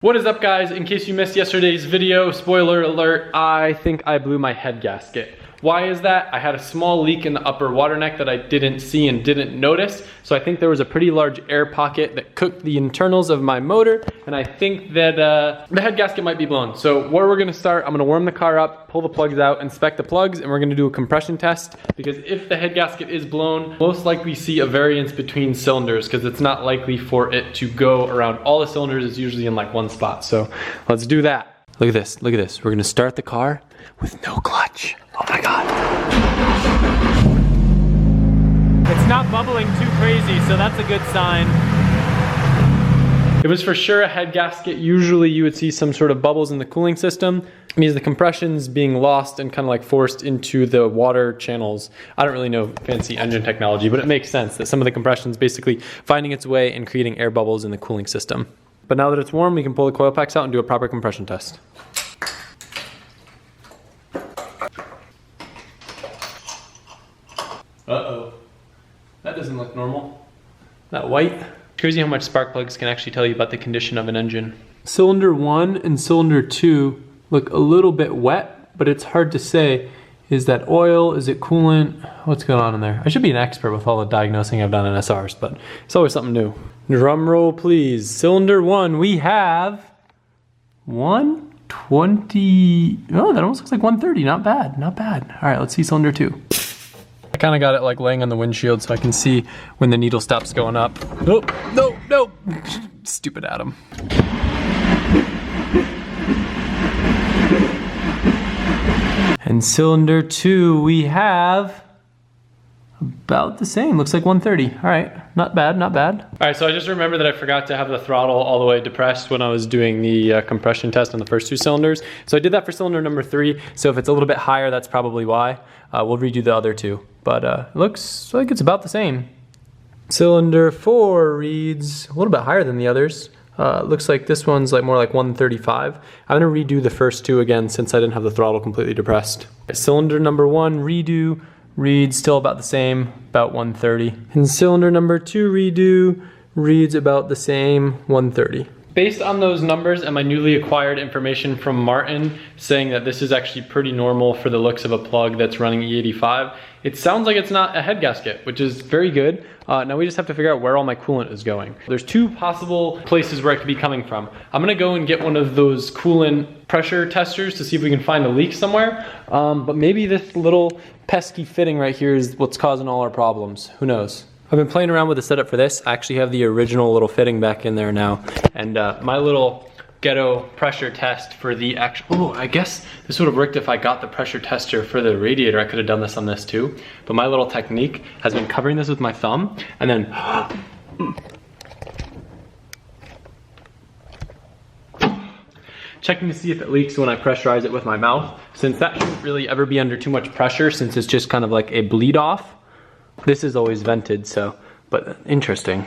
What is up, guys? In case you missed yesterday's video, spoiler alert, I think I blew my head gasket. Why is that? I had a small leak in the upper water neck that I didn't see and didn't notice. So I think there was a pretty large air pocket that cooked the internals of my motor. And I think that the head gasket might be blown. So where we're gonna start, I'm gonna warm the car up, pull the plugs out, inspect the plugs, and we're gonna do a compression test. Because if the head gasket is blown, most likely see a variance between cylinders because it's not likely for it to go around all the cylinders. It's usually in like one spot. So let's do that. Look at this, look at this. We're gonna start the car with no clutch. Oh my God. It's not bubbling too crazy, so that's a good sign. It was for sure a head gasket. Usually you would see some sort of bubbles in the cooling system. It means the compression's being lost and kind of like forced into the water channels. I don't really know fancy engine technology, but it makes sense that some of the compression's basically finding its way and creating air bubbles in the cooling system. But now that it's warm, we can pull the coil packs out and do a proper compression test. Uh-oh, that doesn't look normal. That white. Crazy how much spark plugs can actually tell you about the condition of an engine. Cylinder 1 and cylinder 2 look a little bit wet, but it's hard to say. Is that oil? Is it coolant? What's going on in there? I should be an expert with all the diagnosing I've done in SRs, but it's always something new. Drum roll, please. Cylinder 1, we have 120. Oh, that almost looks like 130. Not bad, not bad. All right, let's see cylinder 2. I kind of got it like laying on the windshield so I can see when the needle stops going up. Nope, no, no. Stupid Adam. And cylinder 2, we have about the same. Looks like 130. All right, not bad, not bad. All right, so I just remember that I forgot to have the throttle all the way depressed when I was doing the compression test on the first two cylinders. So I did that for cylinder number 3. So if it's a little bit higher, that's probably why. We'll redo the other two, but it looks like it's about the same. Cylinder 4 reads a little bit higher than the others. Looks like this one's like more like 135. I'm gonna redo the first two again since I didn't have the throttle completely depressed. Cylinder number 1 redo reads still about the same, about 130. And cylinder number 2 redo reads about the same, 130. Based on those numbers and my newly acquired information from Martin saying that this is actually pretty normal for the looks of a plug that's running E85, it sounds like it's not a head gasket, which is very good. Now we just have to figure out where all my coolant is going. There's two possible places where it could be coming from. I'm gonna go and get one of those coolant pressure testers to see if we can find a leak somewhere. But maybe this little pesky fitting right here is what's causing all our problems. Who knows? I've been playing around with the setup for this. I actually have the original little fitting back in there now. And my little ghetto pressure test for the actual, oh, I guess this would have worked if I got the pressure tester for the radiator. I could have done this on this too. But my little technique has been covering this with my thumb and then checking to see if it leaks when I pressurize it with my mouth. Since that shouldn't really ever be under too much pressure since it's just kind of like a bleed off. This is always vented, so, but interesting.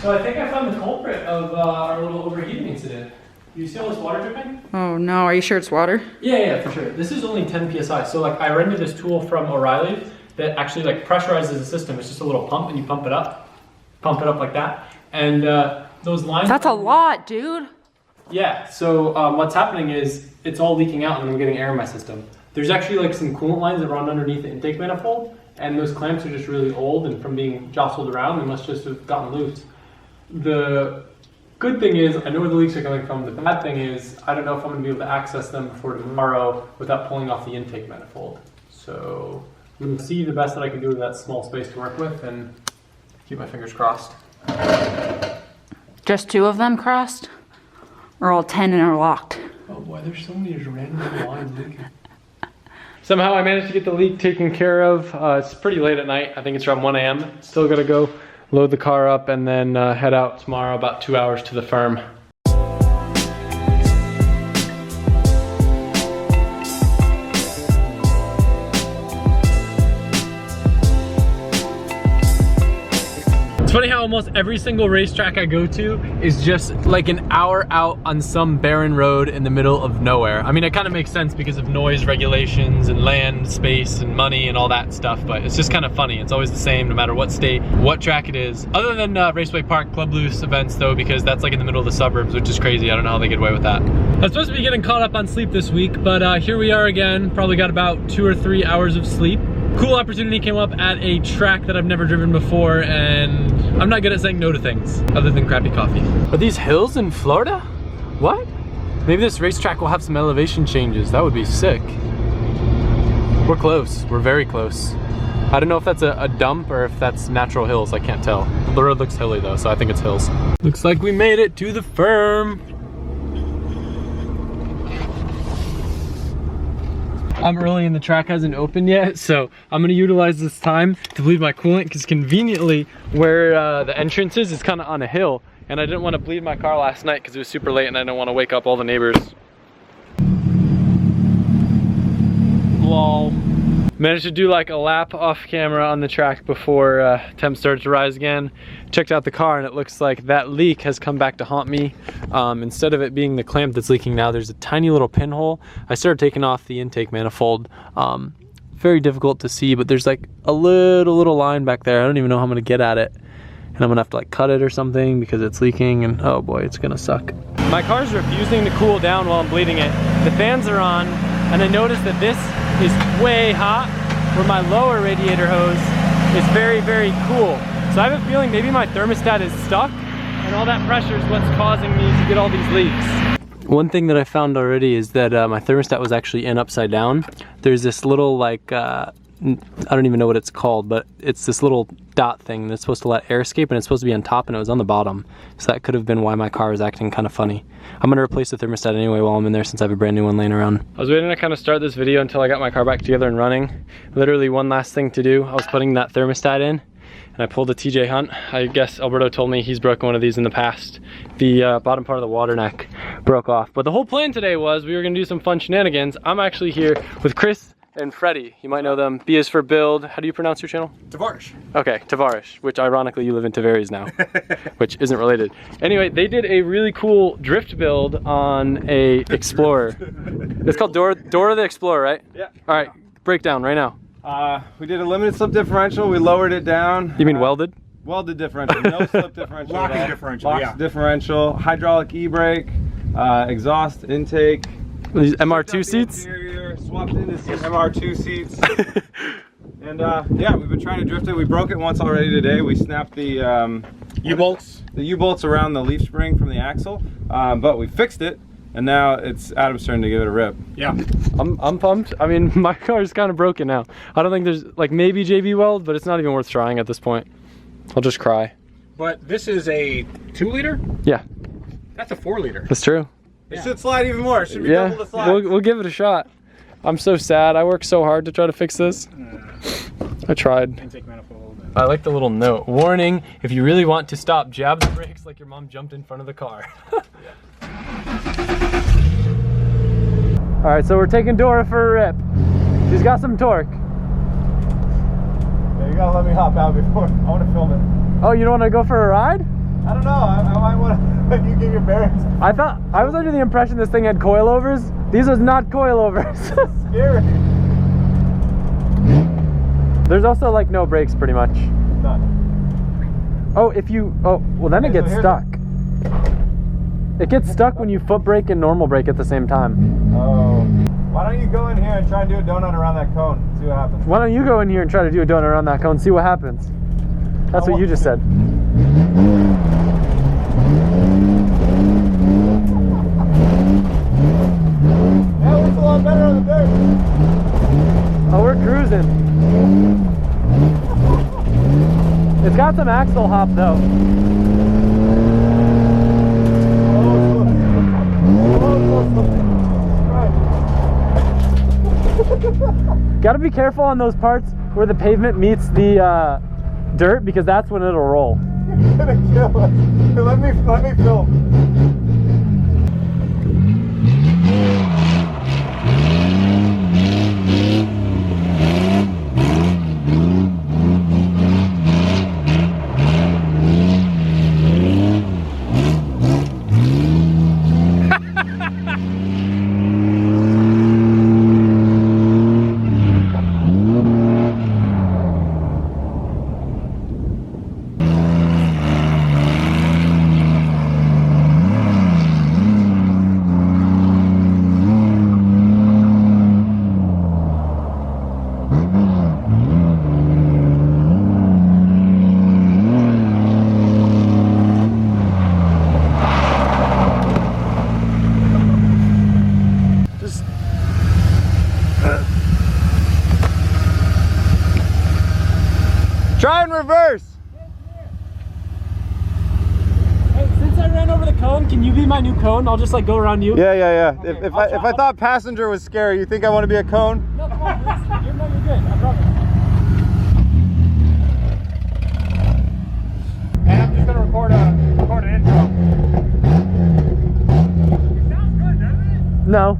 So I think I found the culprit of our little overheating incident. You see all this water dripping? Oh no, are you sure it's water? Yeah, for sure. This is only 10 PSI. So like I rented this tool from O'Reilly that actually like pressurizes the system. It's just a little pump and you pump it up like that. And those lines- That's a lot, dude. Yeah, so what's happening is it's all leaking out and I'm getting air in my system. There's actually like some coolant lines that run underneath the intake manifold. And those clamps are just really old and from being jostled around, they must just have gotten loose. The good thing is, I know where the leaks are coming from. The bad thing is, I don't know if I'm gonna be able to access them before tomorrow without pulling off the intake manifold. So I'm gonna see the best that I can do with that small space to work with and keep my fingers crossed. Just 2 of them crossed? Or all 10 interlocked? Oh boy, there's so many just random lines leaking. Somehow I managed to get the leak taken care of. It's pretty late at night. I think it's around 1 a.m. Still gotta go load the car up and then head out tomorrow about 2 hours to the firm. funny how almost every single racetrack I go to is just like an hour out on some barren road in the middle of nowhere. I mean, it kind of makes sense because of noise regulations and land space and money and all that stuff, but it's just kind of funny. It's always the same no matter what state, what track it is. Other than Raceway Park Club Loose events though, because that's like in the middle of the suburbs, which is crazy. I don't know how they get away with that. I was supposed to be getting caught up on sleep this week, but here we are again. Probably got about 2 or 3 hours of sleep. Cool opportunity came up at a track that I've never driven before, and I'm not good at saying no to things other than crappy coffee. Are these hills in Florida? What? Maybe this racetrack will have some elevation changes. That would be sick. We're close. We're very close. I don't know if that's a dump or if that's natural hills. I can't tell. The road looks hilly though, so I think it's hills. Looks like we made it to the firm. I'm early and the track hasn't opened yet, so I'm gonna utilize this time to bleed my coolant because conveniently where the entrance is kind of on a hill, and I didn't want to bleed my car last night because it was super late and I didn't want to wake up all the neighbors. Lol. Managed to do like a lap off camera on the track before temps started to rise again. Checked out the car and it looks like that leak has come back to haunt me. Instead of it being the clamp that's leaking now, there's a tiny little pinhole. I started taking off the intake manifold. Very difficult to see, but there's like a little line back there. I don't even know how I'm gonna get at it. And I'm gonna have to like cut it or something because it's leaking, and oh boy, it's gonna suck. My car's refusing to cool down while I'm bleeding it. The fans are on, and I noticed that this is way hot, where my lower radiator hose is very, very cool. So I have a feeling maybe my thermostat is stuck, and all that pressure is what's causing me to get all these leaks. One thing that I found already is that my thermostat was actually in upside down. There's this little like, I don't even know what it's called, but it's this little dot thing that's supposed to let air escape, and it's supposed to be on top and it was on the bottom. So that could have been why my car was acting kind of funny. I'm gonna replace the thermostat anyway while I'm in there since I have a brand new one laying around. I was waiting to kind of start this video until I got my car back together and running. Literally one last thing to do. I was putting that thermostat in and I pulled a TJ Hunt. I guess Alberto told me he's broken one of these in the past. The bottom part of the water neck broke off. But the whole plan today was we were gonna do some fun shenanigans. I'm actually here with Chris and Freddie. You might know them. B is for build. How do you pronounce your channel? Tavarish. Okay, Tavarish, which ironically you live in Tavares now, which isn't related. Anyway, they did a really cool drift build on a Explorer. It's called Dora the Explorer, right? Yeah. All right, breakdown right now. We did a limited slip differential. We lowered it down. You mean welded? Welded differential, no slip differential. Locking differential, Locks yeah. differential, hydraulic e-brake, exhaust intake. These MR2 seats? Interior, swapped into some MR2 seats. And yeah, we've been trying to drift it. We broke it once already today. We snapped the U-bolts. The U-bolts around the leaf spring from the axle, but we fixed it, and now it's Adam's turn to give it a rip. Yeah. I'm pumped. I mean, my car is kind of broken now. I don't think there's, like, maybe JB weld, but it's not even worth trying at this point. I'll just cry. But this is a 2-liter? Yeah. That's a 4-liter. That's true. It should slide even more. It should be double the slide. We'll give it a shot. I'm so sad. I worked so hard to try to fix this. I tried. Intake manifold. I like the little note. Warning, if you really want to stop, jab the brakes like your mom jumped in front of the car. All right, so we're taking Dora for a rip. She's got some torque. Yeah, you gotta let me hop out before. I want to film it. Oh, you don't want to go for a ride? I don't know. I might want to let you give your bearings. I was under the impression this thing had coilovers. These are not coilovers. Scary. There's also like no brakes pretty much. None. Oh, well then it gets stuck. It gets stuck when you foot brake and normal brake at the same time. Oh. Why don't you go in here and try and do a donut around that cone? See what happens. Why don't you go in here and try to do a donut around that cone, see what happens? That's what you just said. That looks a lot better on the dirt. Oh, we're cruising. It's got some axle hop though. Gotta be careful on those parts where the pavement meets the dirt, because that's when it'll roll. You're gonna kill us. Let me film. my new cone? I'll just like go around you. Yeah, yeah, yeah. Okay, If I thought passenger was scary, you think I want to be a cone? No, come on, please. You're good. I promise. And I'm just gonna record an intro. It sounds good, doesn't it? No.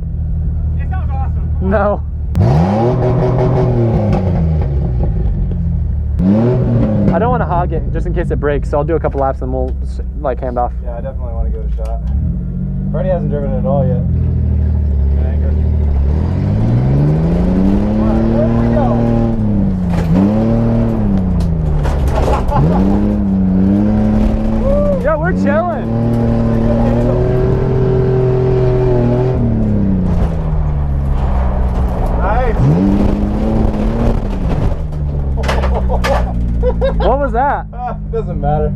It sounds awesome. No. I don't want to hog it just in case it breaks, so I'll do a couple laps and we'll like hand off. Yeah, I definitely want to give it a shot. Freddie hasn't driven it at all yet. Anger. Alright, where do we go? Yeah, we're chilling. Nice. What was that? Doesn't matter.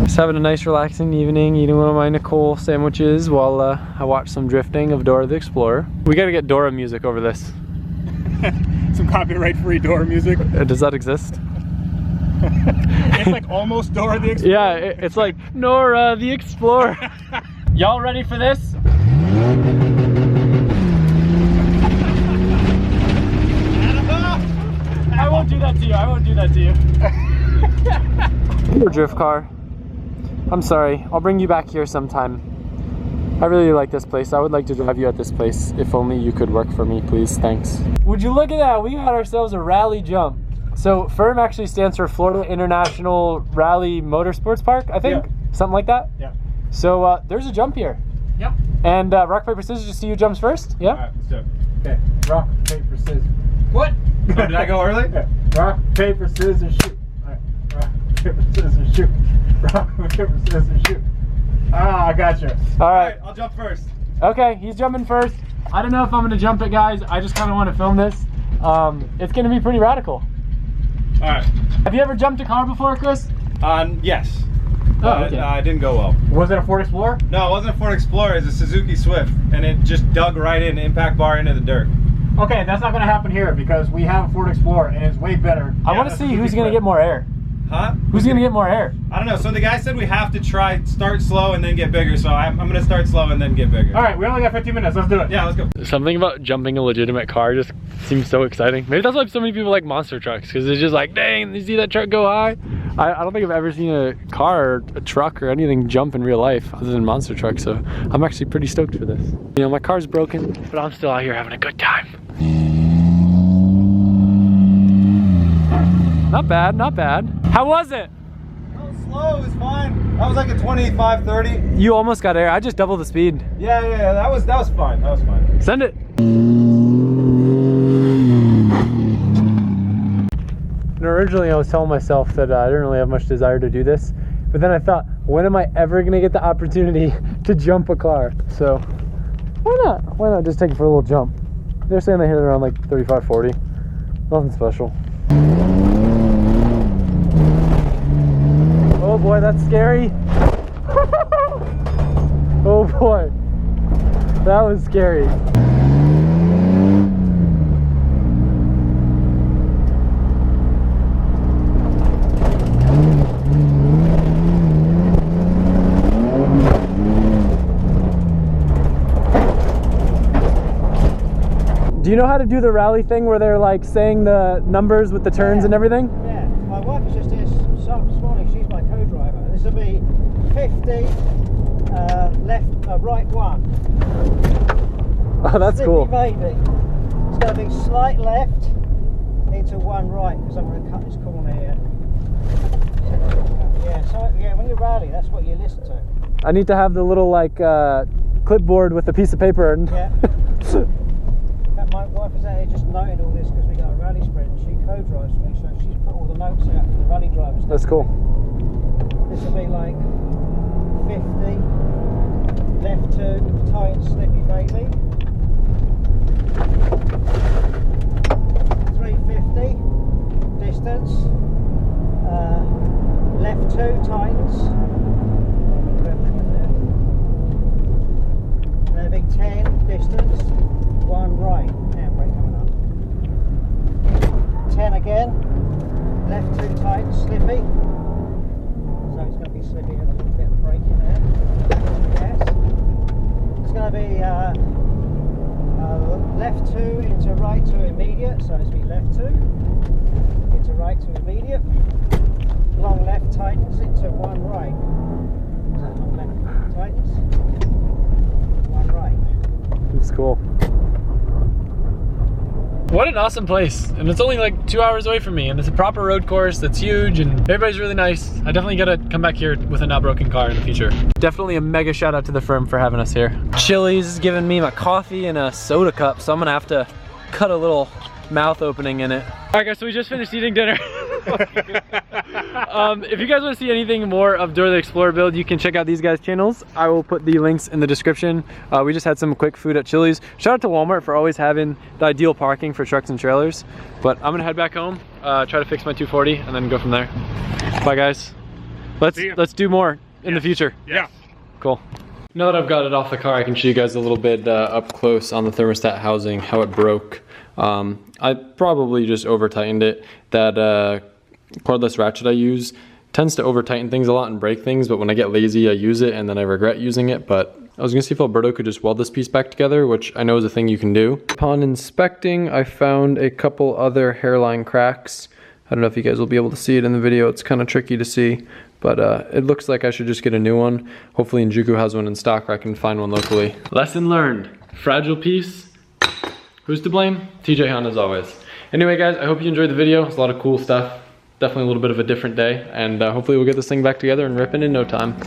Just having a nice relaxing evening, eating one of my Nicole sandwiches while I watch some drifting of Dora the Explorer. We gotta get Dora music over this. Some copyright-free Dora music. Does that exist? It's like almost Dora the Explorer. Yeah, it's like Nora the Explorer. Y'all ready for this? I won't do that to you. I won't do that to you. Your drift car. I'm sorry. I'll bring you back here sometime. I really like this place. I would like to drive you at this place. If only you could work for me, please. Thanks. Would you look at that? We got ourselves a rally jump. So FIRM actually stands for Florida International Rally Motorsports Park, I think. Yeah. Something like that. Yeah. So there's a jump here. Yep. And rock, paper, scissors, just see who jumps first? Yeah? Alright, let's do it. Okay. Rock, paper, scissors. What? Oh, did I go early? Yeah. Rock, paper, scissors, shoot. Alright. Rock, paper, scissors, shoot. Rock, paper, scissors, shoot. Ah, I got you. All right. I'll jump first. Okay, he's jumping first. I don't know if I'm gonna jump it, guys. I just kind of want to film this. It's gonna be pretty radical. All right. Have you ever jumped a car before, Chris? Yes. Oh, okay. It didn't go well. Was it a Ford Explorer? No, it wasn't a Ford Explorer. It was a Suzuki Swift, and it just dug right in, impact bar into the dirt. Okay, that's not going to happen here because we have a Ford Explorer and it's way better. I want to see who's gonna get more air. Huh? Who's gonna get more air? I don't know. So the guy said we have to start slow and then get bigger. So I'm gonna start slow and then get bigger. All right, we only got 15 minutes. Let's do it. Yeah, let's go. Something about jumping a legitimate car just seems so exciting. Maybe that's why so many people like monster trucks, because it's just like, dang, you see that truck go high? I don't think I've ever seen a car or a truck or anything jump in real life other than monster trucks, so I'm actually pretty stoked for this. You know, my car's broken, but I'm still out here having a good time. Not bad, not bad. How was it? That was slow. It was fine. That was like a 25, 30. You almost got air. I just doubled the speed. Yeah. That was fine. That was fine. Send it. And originally I was telling myself that I didn't really have much desire to do this, but then I thought, when am I ever gonna get the opportunity to jump a car? So why not? Why not just take it for a little jump? They're saying they hit it around like 35, 40. Nothing special. Oh boy, that's scary. Oh boy, that was scary. Do you know how to do the rally thing where they're like saying the numbers with the turns and everything? Yeah, my wife was just here this morning. She's my co-driver. This will be 50, left, right 1. Oh, that's 50 cool. maybe. It's going to be slight left, into one right, because I'm going to cut this corner here. Yeah, so yeah, when you rally, that's what you listen to. I need to have the little like clipboard with a piece of paper. And Yeah. My wife is out here just noting all this because we got a rally sprint and she co-drives me, so she's put all the notes out for the rally drivers. That's cool. This will be like 50, left 2, tight and slippy baby. 350, distance. Left 2, tightens. And then a big 10, distance. 1 right, handbrake coming up. 10 again, left 2 tight, slippy. So it's going to be slippy, have a little bit of brake in there. Yes. It's going to be left 2 into right 2 immediate, so it's be left 2 into right 2 immediate. Long left tightens into 1 right. So long left tightens, 1 right. It's cool. What an awesome place, and it's only like 2 hours away from me, and it's a proper road course that's huge, and everybody's really nice. I definitely gotta come back here with a not broken car in the future. Definitely a mega shout out to the firm for having us here. Chili's is giving me my coffee and a soda cup, so I'm gonna have to cut a little mouth opening in it. All right guys, so we just finished eating dinner. If you guys want to see anything more of Dora the Explorer build, you can check out these guys' channels. I will put the links in the description. We just had some quick food at Chili's. Shout out to Walmart for always having the ideal parking for trucks and trailers. But I'm gonna head back home, try to fix my 240, and then go from there. Bye guys. Let's do more in the future. Yeah. Cool. Now that I've got it off the car, I can show you guys a little bit up close on the thermostat housing, how it broke. I probably just over tightened it. That cordless ratchet I use tends to over tighten things a lot and break things, but when I get lazy I use it and then I regret using it. But I was gonna see if Alberto could just weld this piece back together, which I know is a thing you can do. Upon inspecting, I found a couple other hairline cracks. I don't know if you guys will be able to see it in the video. It's kind of tricky to see, but it looks like I should just get a new one. Hopefully Njuku has one in stock or I can find one locally. Lesson learned, fragile piece. Who's to blame? TJ Hunt as always. Anyway guys, I hope you enjoyed the video. It's a lot of cool stuff. Definitely a little bit of a different day, and hopefully we'll get this thing back together and ripping in no time.